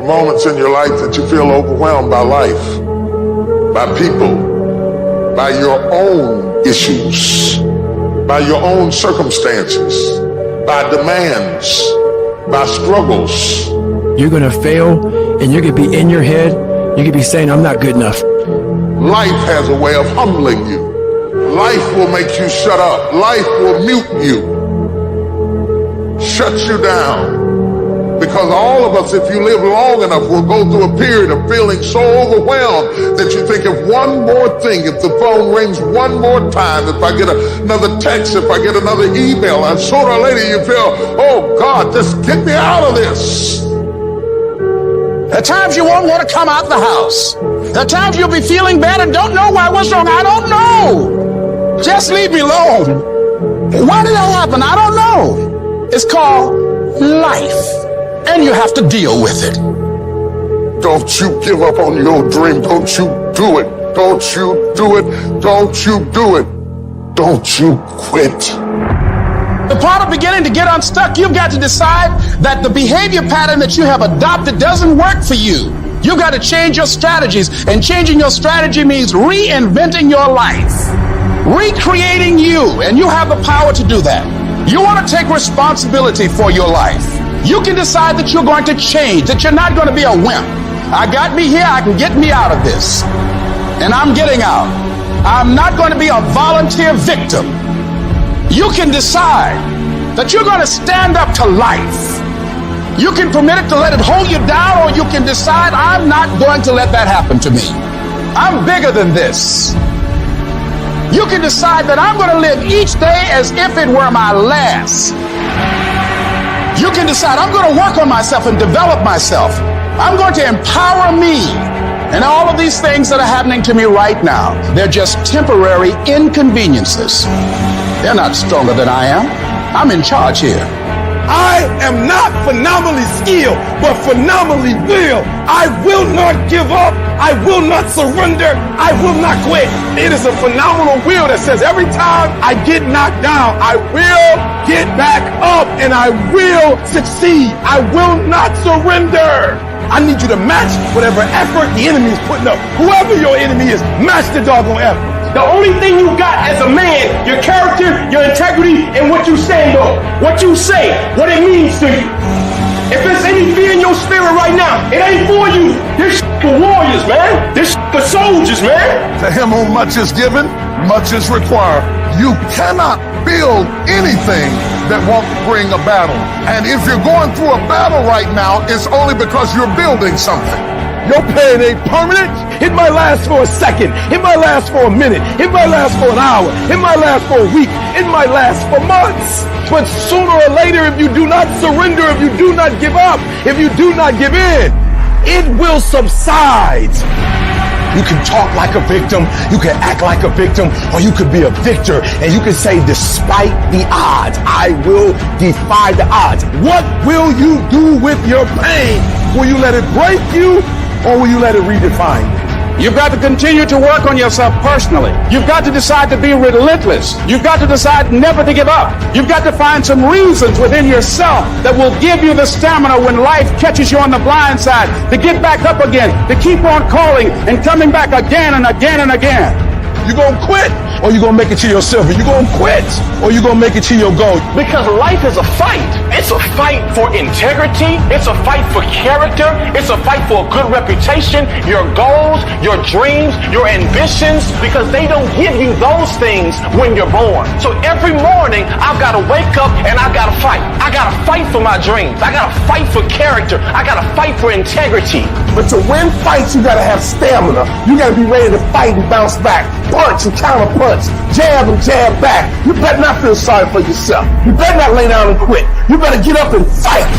moments in your life that you feel overwhelmed by life, by people, by your own issues, by your own circumstances, by demands, by struggles. You're gonna fail, and you're gonna be in your head, you're gonna be saying, I'm not good enough. Life has a way of humbling you. Life will make you shut up. Life will mute you, shut you down. Because all of us, if you live long enough, will go through a period of feeling so overwhelmed that you think if one more thing, if the phone rings one more time, if I get another text, if I get another email, and sooner or later you feel, oh God, just get me out of this. At times you won't want to come out the house. At times you'll be feeling bad and don't know why. What's wrong? I don't know. Just leave me alone. Why did that happen? I don't know. It's called life. And you have to deal with it. Don't you give up on your dream. Don't you do it. Don't you do it. Don't you do it. Don't you quit. The part of beginning to get unstuck, you've got to decide that the behavior pattern that you have adopted doesn't work for you. You've got to change your strategies, and changing your strategy means reinventing your life, recreating you, and you have the power to do that. You want to take responsibility for your life. You can decide that you're going to change, that you're not going to be a wimp. I got me here, I can get me out of this. And I'm getting out. I'm not going to be a volunteer victim. You can decide that you're going to stand up to life. You can permit it to let it hold you down, or you can decide, I'm not going to let that happen to me. I'm bigger than this. You can decide that I'm going to live each day as if it were my last. You can decide I'm going to work on myself and develop myself. I'm going to empower me. And all of these things that are happening to me right now, they're just temporary inconveniences. They're not stronger than I am. I'm in charge here. I am not phenomenally skilled, but phenomenally will. I will not give up. I will not surrender. I will not quit. It is a phenomenal will that says every time I get knocked down, I will get back up and I will succeed. I will not surrender. I need you to match whatever effort the enemy is putting up. Whoever your enemy is, match the doggone effort. The only thing you got as a man, your character, your integrity, and what you stand on. What you say, what it means to you. If there's any fear in your spirit right now, it ain't for you. This for warriors, man. This for soldiers, man. To him whom much is given, much is required. You cannot build anything that won't bring a battle. And if you're going through a battle right now, it's only because you're building something. Your pain ain't permanent. It might last for a second. It might last for a minute. It might last for an hour. It might last for a week. It might last for months. But sooner or later, if you do not surrender, if you do not give up, if you do not give in, it will subside. You can talk like a victim, you can act like a victim, or you could be a victor, and you can say, despite the odds, I will defy the odds. What will you do with your pain? Will you let it break you, or will you let it redefine you? You've got to continue to work on yourself personally. You've got to decide to be relentless. You've got to decide never to give up. You've got to find some reasons within yourself that will give you the stamina when life catches you on the blind side to get back up again, to keep on calling and coming back again and again and again. You gonna quit, or you gonna make it to your silver? You gonna quit, or you gonna make it to your goal? Because life is a fight. It's a fight for integrity. It's a fight for character. It's a fight for a good reputation, your goals, your dreams, your ambitions, because they don't give you those things when you're born. So every morning, I've got to wake up and I've got to fight. I got to fight for my dreams. I got to fight for character. I got to fight for integrity. But to win fights, you gotta have stamina. You gotta be ready to fight and bounce back. Punch and counter punch. Jab and jab back. You better not feel sorry for yourself. You better not lay down and quit. You better get up and fight.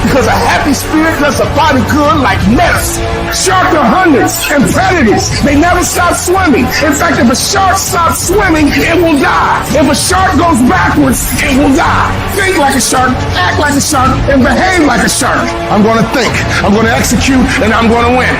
Because a happy spirit does a body good like medicine. Sharks are hunters and predators. They never stop swimming. In fact, if a shark stops swimming, it will die. If a shark goes backwards, it will die. Think like a shark, act like a shark, and behave like a shark. I'm going to think, I'm going to execute, and I'm going to win.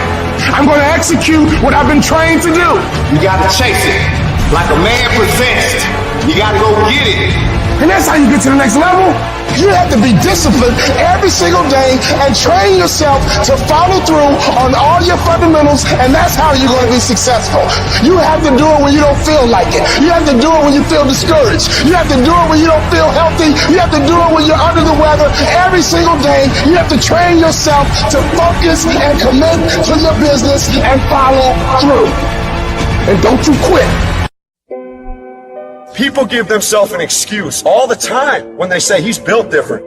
I'm going to execute what I've been trained to do. You got to chase it like a man possessed. You got to go get it. And that's how you get to the next level. You have to be disciplined every single day and train yourself to follow through on all your fundamentals, and that's how you're going to be successful. You have to do it when you don't feel like it. You have to do it when you feel discouraged. You have to do it when you don't feel healthy. You have to do it when you're under the weather. Every single day, you have to train yourself to focus and commit to your business and follow through. And don't you quit. People give themselves an excuse all the time when they say he's built different.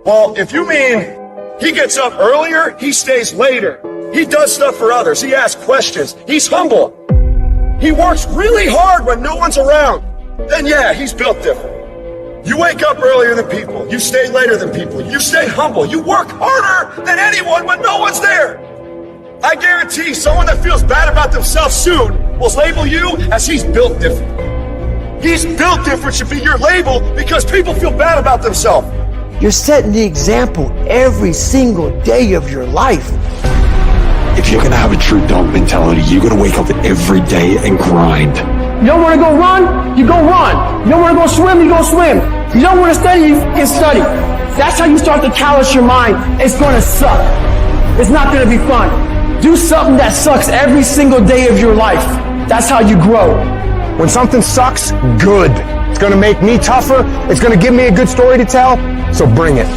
Well, if you mean he gets up earlier, he stays later, he does stuff for others, he asks questions, he's humble, he works really hard when no one's around, then yeah, he's built different. You wake up earlier than people, you stay later than people, you stay humble, you work harder than anyone when no one's there. I guarantee someone that feels bad about themselves soon will label you as he's built different. He's built different should be your label because people feel bad about themselves. You're setting the example every single day of your life. If you're gonna have a true dog mentality, you're gonna wake up every day and grind. You don't want to go run? You go run. You don't want to go swim? You go swim. You don't want to study? You can study. That's how you start to callous your mind. It's going to suck. It's not going to be fun. Do something that sucks every single day of your life. That's how you grow. When something sucks, good. It's going to make me tougher. It's going to give me a good story to tell. So bring it.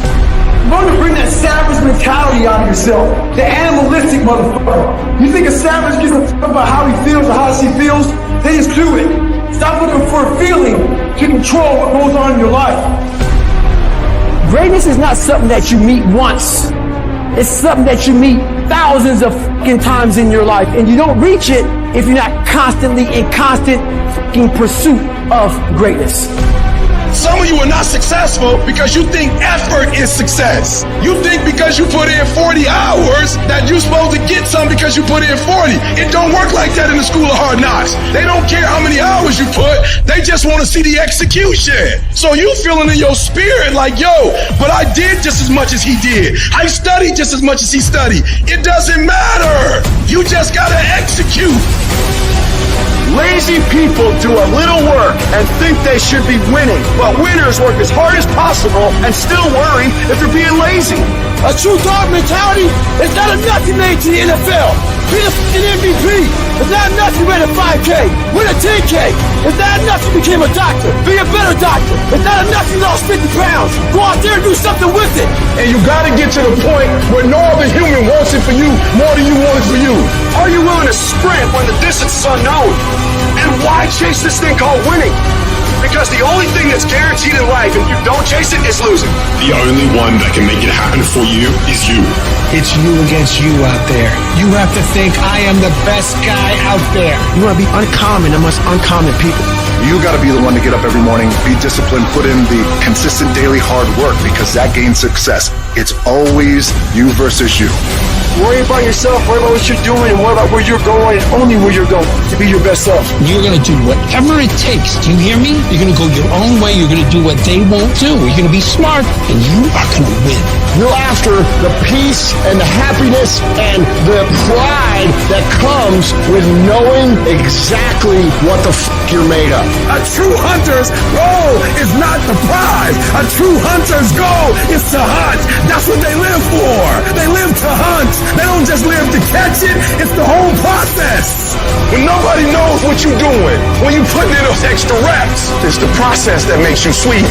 You want to bring that savage mentality out of yourself. The animalistic motherfucker. You think a savage gives a fuck about how he feels or how she feels? Then just do it. Stop looking for a feeling to control what goes on in your life. Greatness is not something that you meet once. It's something that you meet thousands of fucking times in your life. And you don't reach it if you're not constantly in constant fucking pursuit of greatness. Some of you are not successful because you think effort is success. You think because you put in 40 hours that you're supposed to get some because you put in 40. It don't work like that in the school of hard knocks. They don't care how many hours you put. They just want to see the execution. So you feeling in your spirit like, yo, but I did just as much as he did. I studied just as much as he studied. It doesn't matter. You just got to execute. Lazy people do a little work and think they should be winning, but winners work as hard as possible and still worry if they're being lazy. A true dog mentality is not enough you made to the NFL. Be the fucking MVP. It's not enough you ran a 5K. Win a 10K. It's not enough you became a doctor. Be a better doctor. It's not enough you lost 50 pounds. Go out there and do something with it. And you gotta get to the point where no other human wants it for you more than you want it for you. Are you willing to sprint when the distance is unknown? And why chase this thing called winning? Because the only thing that's guaranteed in life, if you don't chase it, is losing. The only one that can make it happen for you is you. It's you against you out there. You have to think I am the best guy out there. You want to be uncommon amongst uncommon people. You got to be the one to get up every morning, be disciplined, put in the consistent daily hard work because that gains success. It's always you versus you. Worry about yourself, worry about what you're doing, and worry about where you're going, and only where you're going to be your best self. You're going to do whatever it takes. Do you hear me? You're going to go your own way. You're going to do what they won't do. You're going to be smart, and you are going to win. You're after the peace and the happiness and the pride that comes with knowing exactly what the you're made of. A true hunter's goal is not the prize. A true hunter's goal is to hunt. That's what they live for. They live to hunt. They don't just live to catch it. It's the whole process. When nobody knows what you're doing, when you put in those extra reps, it's the process that makes you sweet.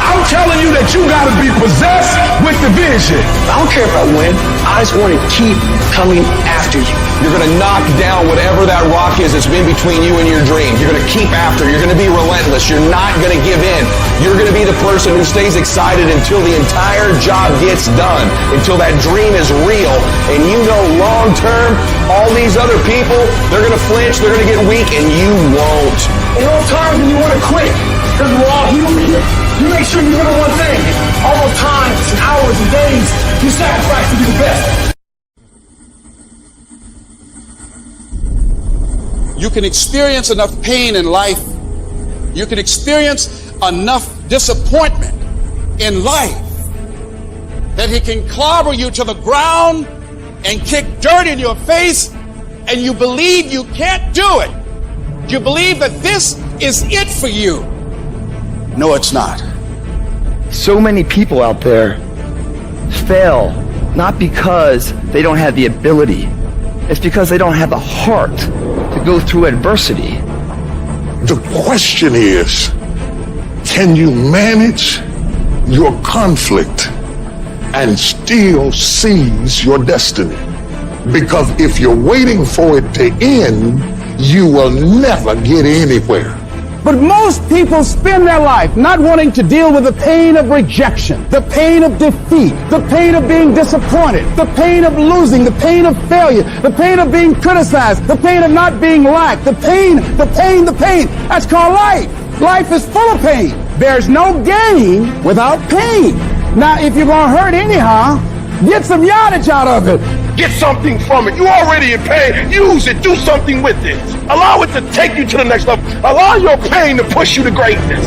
I'm telling you that you gotta be possessed with the vision. I don't care if I win. I just want to keep coming after you. You're going to knock down whatever that rock is that's been between you and your dream. You're going to keep after. You're going to be relentless. You're not going to give in. You're going to be the person who stays excited until the entire job gets done, until that dream is real. And you know long term, all these other people, they're going to flinch, they're going to get weak, and you won't. In all times when you want to quit, because we're all human here, you make sure you remember one thing. All those times and hours and days you sacrifice to be the best. You can experience enough pain in life. You can experience enough disappointment in life that he can clobber you to the ground and kick dirt in your face, and you believe you can't do it. You believe that this is it for you. No, it's not. So many people out there fail not because they don't have the ability. It's because they don't have the heart to go through adversity. The question is, can you manage your conflict and still seize your destiny? Because if you're waiting for it to end, you will never get anywhere. But most people spend their life not wanting to deal with the pain of rejection, the pain of defeat, the pain of being disappointed, the pain of losing, the pain of failure, the pain of being criticized, the pain of not being liked, the pain. That's called life. Life is full of pain. There's no gain without pain. Now, if you're going to hurt anyhow, get some yardage out of it. Get something from it. You already in pain. Use it. Do something with it. Allow it to take you to the next level. Allow your pain to push you to greatness.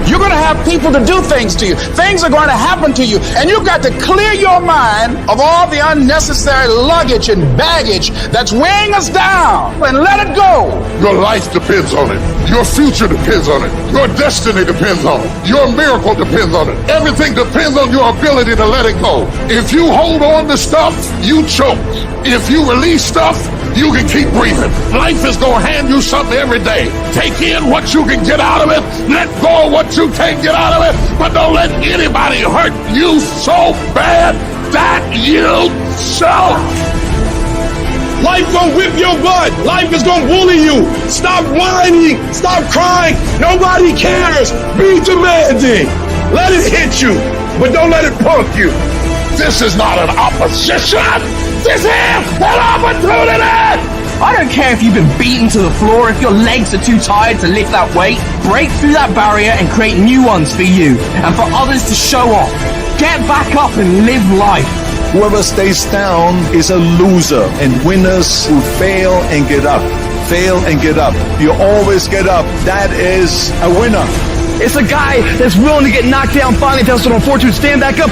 You're going to have people to do things to you. Things are going to happen to you. And you've got to clear your mind of all the unnecessary luggage and baggage that's weighing us down and let it go. Your life depends on it. Your future depends on it. Your destiny depends on it. Your miracle depends on it. Everything depends on your ability to let it go. If you hold on to stuff, you choke. If you release stuff, you can keep breathing. Life is going to hand you something every day. Take in what you can get out of it. Let go of what you can't get out of it. But don't let anybody hurt you so bad that you choke. Life gonna whip your butt. Life is gonna bully you. Stop whining. Stop crying. Nobody cares. Be demanding. Let it hit you, but don't let it punk you. This is not an opposition. This is an opportunity. I don't care if you've been beaten to the floor, if your legs are too tired to lift that weight. Break through that barrier and create new ones for you and for others to show off. Get back up and live life. Whoever stays down is a loser, and winners who fail and get up. Fail and get up. You always get up. That is a winner. It's a guy that's willing to get knocked down, finally tells someone fortune, stand back up.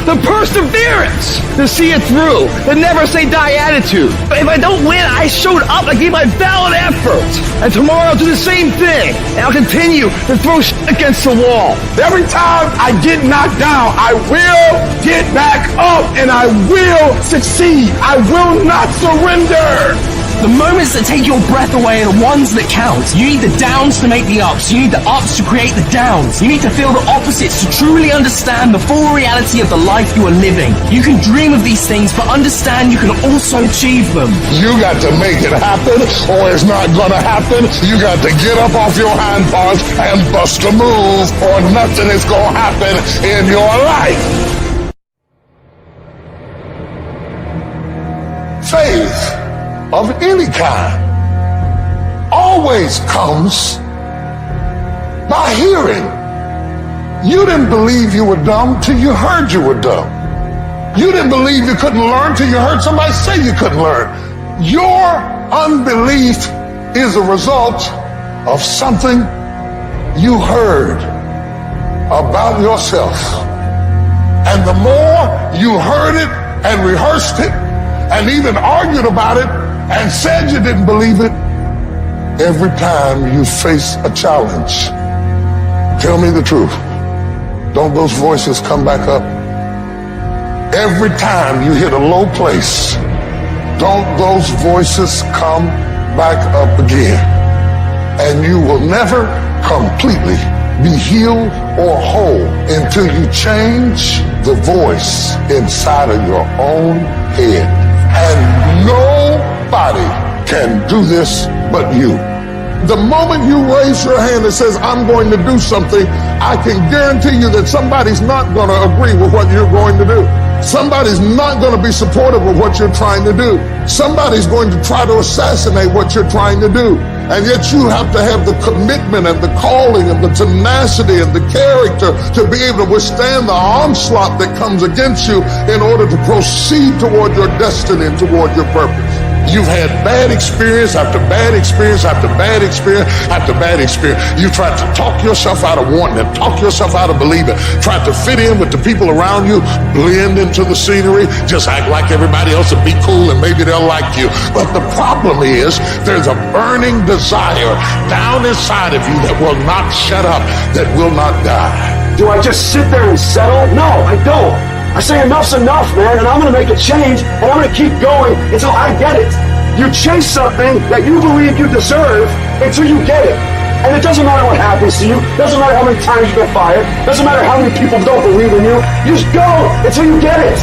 The perseverance to see it through. The never say die attitude. But if I don't win, I showed up. I gave my valid effort. And tomorrow I'll do the same thing. And I'll continue to throw shit against the wall. Every time I get knocked down, I will get back up and I will succeed. I will not surrender. The moments that take your breath away are the ones that count. You need the downs to make the ups. You need the ups to create the downs. You need to feel the opposites to truly understand the full reality of the life you are living. You can dream of these things, but understand you can also achieve them. You got to make it happen, or it's not gonna happen. You got to get up off your hind parts and bust a move, or nothing is gonna happen in your life. Faith of any kind always comes by hearing. You didn't believe you were dumb till you heard you were dumb. You didn't believe you couldn't learn till you heard somebody say you couldn't learn. Your unbelief is a result of something you heard about yourself. And the more you heard it and rehearsed it and even argued about it and said you didn't believe it, every time you face a challenge, tell me the truth, don't those voices come back up? Every time you hit a low place, don't those voices come back up again? And you will never completely be healed or whole until you change the voice inside of your own head. And nobody can do this but you. The moment you raise your hand and says, I'm going to do something, I can guarantee you that somebody's not going to agree with what you're going to do. Somebody's not going to be supportive of what you're trying to do. Somebody's going to try to assassinate what you're trying to do. And yet you have to have the commitment and the calling and the tenacity and the character to be able to withstand the onslaught that comes against you in order to proceed toward your destiny and toward your purpose. You've had bad experience after bad experience after bad experience after bad experience. You tried to talk yourself out of wanting it, talk yourself out of believing, tried to fit in with the people around you, blend into the scenery, just act like everybody else and be cool and maybe they'll like you. But the problem is there's a burning desire down inside of you that will not shut up, that will not die. Do I just sit there and settle? No, I don't. I say enough's enough, man, and I'm going to make a change, and I'm going to keep going until I get it. You chase something that you believe you deserve until you get it. And it doesn't matter what happens to you. Doesn't matter how many times you get fired. Doesn't matter how many people don't believe in you. You just go until you get it.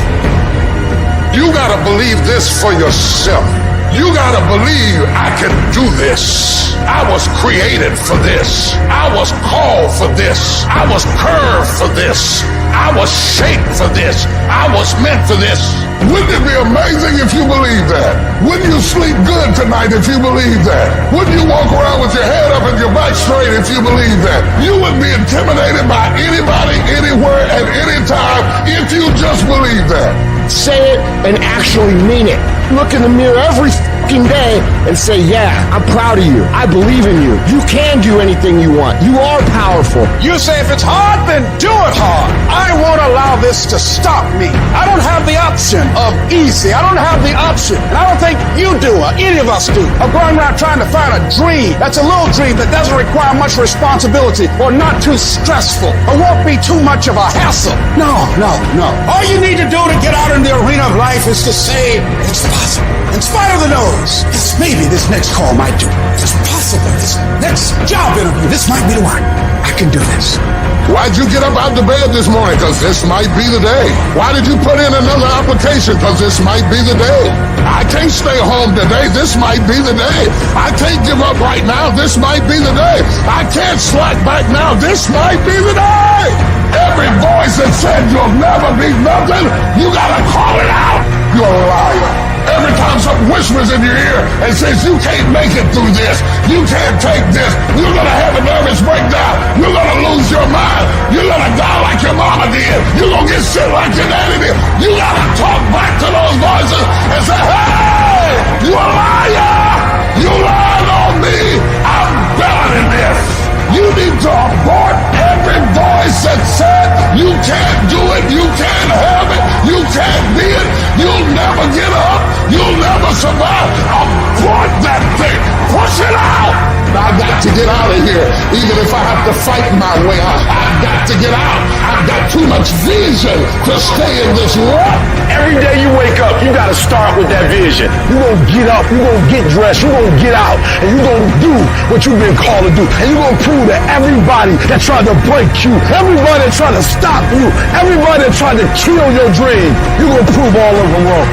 You gotta believe this for yourself. You gotta believe I can do this. I was created for this. I was called for this. I was curved for this. I was shaped for this. I was meant for this. Wouldn't it be amazing if you believe that? Wouldn't you sleep good tonight if you believe that? Wouldn't you walk around with your head up and your back straight if you believe that? You wouldn't be intimidated by anybody, anywhere, at any time if you just believe that. Say it and actually mean it. Look in the mirror every fucking day and say, yeah, I'm proud of you. I believe in you. You can do anything you want. You are powerful. You say if it's hard, then do it hard. I won't allow this to stop me. I don't have the option of easy. I don't have the option. And I don't think you do or any of us do. Of going around trying to find a dream that's a little dream that doesn't require much responsibility or not too stressful or won't be too much of a hassle. No. All you need to do to get out in the arena of life is to say, it's possible. In spite of the noise, yes, maybe this next call might do. It's possible. This next job interview, this might be the one. I can do this. Why'd you get up out of bed this morning? Because this might be the day. Why did you put in another application? Because this might be the day. I can't stay home today. This might be the day. I can't give up right now. This might be the day. I can't slack back now. This might be the day. Every voice that said you'll never be nothing, you gotta call it out. You're a liar. Every time something whispers in your ear and says you can't make it through this, you can't take this, you're gonna have a nervous breakdown, you're gonna lose your mind, you're gonna die like your mama did, you're gonna get sick like your daddy did. You gotta talk back to those voices and say, hey, you a liar! You lied on me! I'm better than this! You need to abort every voice that said you can't do it, you can't have it, you can't be it, you'll never get up, you'll never survive. Abort that thing, push it out. I got to get out of here, even if I have to fight my way out. I've got to get out. I've got too much vision to stay in this rut. Every day you wake up, you gotta start with that vision. You're going to get up, you're going to get dressed, you're going to get out, and you're going to do what you've been called to do. And you're going to prove to everybody that tried to break you, everybody that tried to stop you, everybody that tried to kill your dream, you're going to prove all over the world